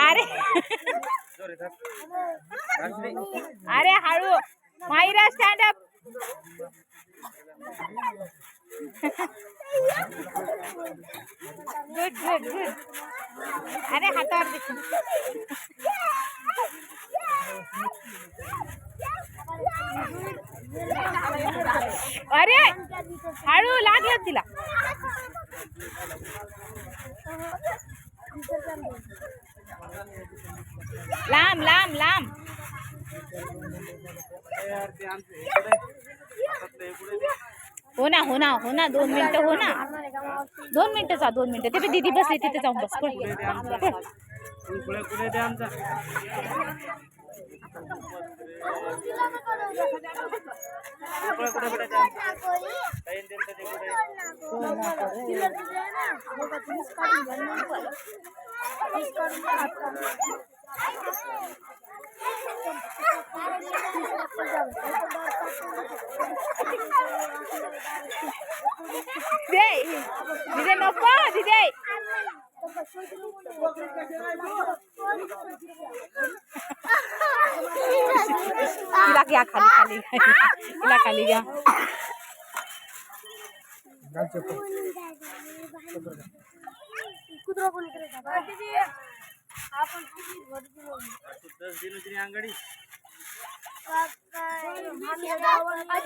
अरे अरे हळू Myra stand up good good good अरे हातावर अरे हळू लागलं तिला लांब लांब लांब हो ना हो ना हो ना 2 मिनिटं हो ना 2 मिनिटं जा 2 मिनिटं ते दीदी बसली तिथे जाऊन बस दिदे नको दिदे तिला घ्या खाली खाली तिला खाली घ्या आपण